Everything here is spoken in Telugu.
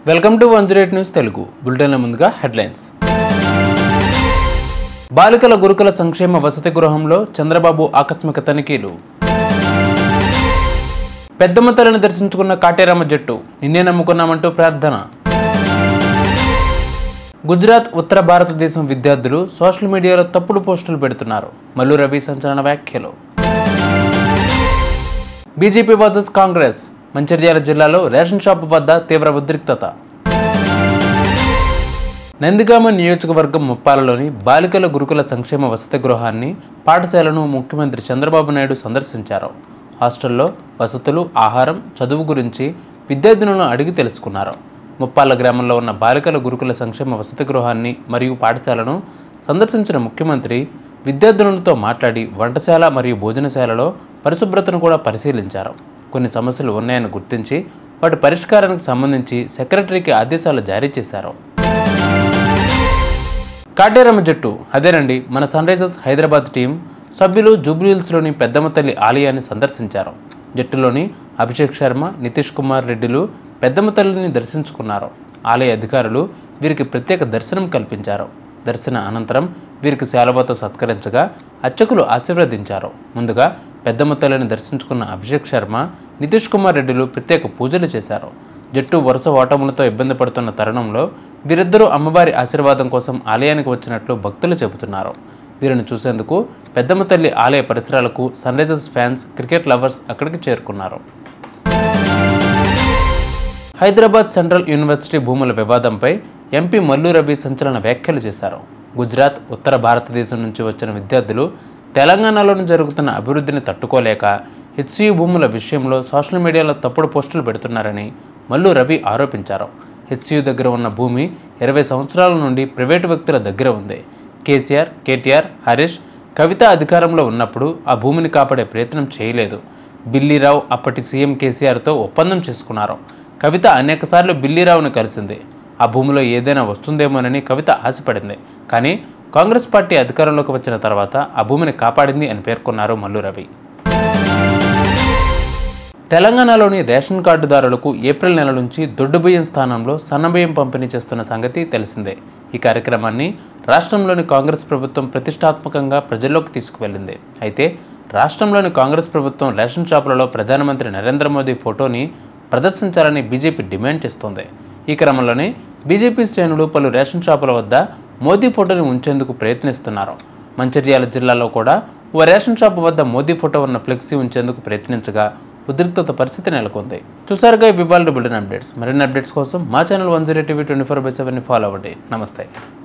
వెల్కమ్ టు 108 న్యూస్ తెలుగు బులెటిన్ల ముందుగా హెడ్లైన్స్. బాలికల గురుకుల సంక్షేమ వసతి గృహంలో చంద్రబాబు ఆకస్మిక తనిఖీలు. పెద్దమ్మ తల్లిని దర్శించుకున్న కాటేరమ్మ జట్టు, నిన్నే నమ్ముకున్నామంటూ ప్రార్థన. గుజరాత్ ఉత్తర భారతదేశం విద్యార్థులు సోషల్ మీడియాలో తప్పుడు పోస్టులు పెడుతున్నారు. మల్లు రవి సంచలన వ్యాఖ్యలు. బీజేపీ వర్సెస్ కాంగ్రెస్, మంచిర్యాల జిల్లాలో రేషన్ షాప్ వద్ద తీవ్ర ఉద్రిక్తత. నందిగామ నియోజకవర్గం ముప్పాలలోని బాలికల గురుకుల సంక్షేమ వసతి గృహాన్ని, పాఠశాలను ముఖ్యమంత్రి చంద్రబాబు నాయుడు సందర్శించారు. హాస్టల్లో వసతులు, ఆహారం, చదువు గురించి విద్యార్థులను అడిగి తెలుసుకున్నారు. ముప్పాల గ్రామంలో ఉన్న బాలికల గురుకుల సంక్షేమ వసతి గృహాన్ని మరియు పాఠశాలను సందర్శించిన ముఖ్యమంత్రి విద్యార్థులతో మాట్లాడి వంటశాల మరియు భోజనశాలలో పరిశుభ్రతను కూడా పరిశీలించారు. కొన్ని సమస్యలు ఉన్నాయని గుర్తించి వాటి పరిష్కారానికి సంబంధించి సెక్రటరీకి ఆదేశాలు జారీ చేశారు. కాటేరమ్మ జట్టు, అదేనండి మన సన్ రైజర్స్ హైదరాబాద్ టీం సభ్యులు జూబ్లీహిల్స్లోని పెద్దమ్మ తల్లి ఆలయాన్ని సందర్శించారు. జట్టులోని అభిషేక్ శర్మ, నితీష్ కుమార్ రెడ్డిలు పెద్దమ్మ తల్లిని దర్శించుకున్నారు. ఆలయ అధికారులు వీరికి ప్రత్యేక దర్శనం కల్పించారు. దర్శన అనంతరం వీరికి శాలువాతో సత్కరించగా అర్చకులు ఆశీర్వదించారు. ముందుగా పెద్దమ్మ తల్లిని దర్శించుకున్న అభిషేక్ శర్మ, నితీష్ కుమార్ రెడ్డిలు ప్రత్యేక పూజలు చేశారు. జట్టు వరుస ఓటములతో ఇబ్బంది పడుతున్న తరుణంలో వీరిద్దరూ అమ్మవారి ఆశీర్వాదం కోసం ఆలయానికి వచ్చినట్లు భక్తులు చెబుతున్నారు. వీరిని చూసేందుకు పెద్దమ్మ తల్లి ఆలయ పరిసరాలకు Sunrisers fans, cricket lovers అక్కడికి చేరుకున్నారు. హైదరాబాద్ సెంట్రల్ యూనివర్సిటీ భూముల వివాదంపై ఎంపీ మల్లు రవి సంచలన వ్యాఖ్యలు చేశారు. గుజరాత్, ఉత్తర భారతదేశం నుంచి వచ్చిన విద్యార్థులు తెలంగాణలోని జరుగుతున్న అభివృద్ధిని తట్టుకోలేక హెచ్సియు భూముల విషయంలో సోషల్ మీడియాలో తప్పుడు పోస్టులు పెడుతున్నారని మల్లు రవి ఆరోపించారు. హెచ్సియు దగ్గర ఉన్న భూమి 20 సంవత్సరాల నుండి ప్రైవేటు వ్యక్తుల దగ్గర ఉంది. కేసీఆర్, కేటీఆర్, హరీష్, కవిత అధికారంలో ఉన్నప్పుడు ఆ భూమిని కాపాడే ప్రయత్నం చేయలేదు. బిల్లీరావు అప్పటి సీఎం కేసీఆర్తో ఒప్పందం చేసుకున్నారు. కవిత అనేకసార్లు బిల్లీరావును కలిసింది. ఆ భూమిలో ఏదైనా వస్తుందేమోనని కవిత ఆశపడింది. కానీ కాంగ్రెస్ పార్టీ అధికారంలోకి వచ్చిన తర్వాత ఆ భూమిని కాపాడింది అని పేర్కొన్నారు మల్లు రవి. తెలంగాణలోని రేషన్ కార్డుదారులకు ఏప్రిల్ నెల నుంచి దొడ్డు బియ్యం స్థానంలో సన్నబియ్యం పంపిణీ చేస్తున్న సంగతి తెలిసిందే. ఈ కార్యక్రమాన్ని రాష్ట్రంలోని కాంగ్రెస్ ప్రభుత్వం ప్రతిష్టాత్మకంగా ప్రజల్లోకి తీసుకువెళ్లింది. అయితే రాష్ట్రంలోని కాంగ్రెస్ ప్రభుత్వం రేషన్ షాపులలో ప్రధానమంత్రి నరేంద్ర మోదీ ఫోటోని ప్రదర్శించాలని బీజేపీ డిమాండ్ చేస్తోంది. ఈ క్రమంలోనే బీజేపీ శ్రేణులు పలు రేషన్ షాపుల వద్ద మోదీ ఫోటోని ఉంచేందుకు ప్రయత్నిస్తున్నారు. మంచిర్యాల జిల్లాలో కూడా ఓ రేషన్ షాపు వద్ద మోదీ ఫోటో ఉన్న ఫ్లెక్సీ ఉంచేందుకు ప్రయత్నించగా ఉద్రిక్తత పరిస్థితి నెలకొంది. చూసారుగా ఈ బిబాల్ బులెటిన్ అప్డేట్స్. మరిన్ని అప్డేట్స్ కోసం మా ఛానల్ 108 TV 24/7 ఫాలో అవ్వండి. నమస్తే.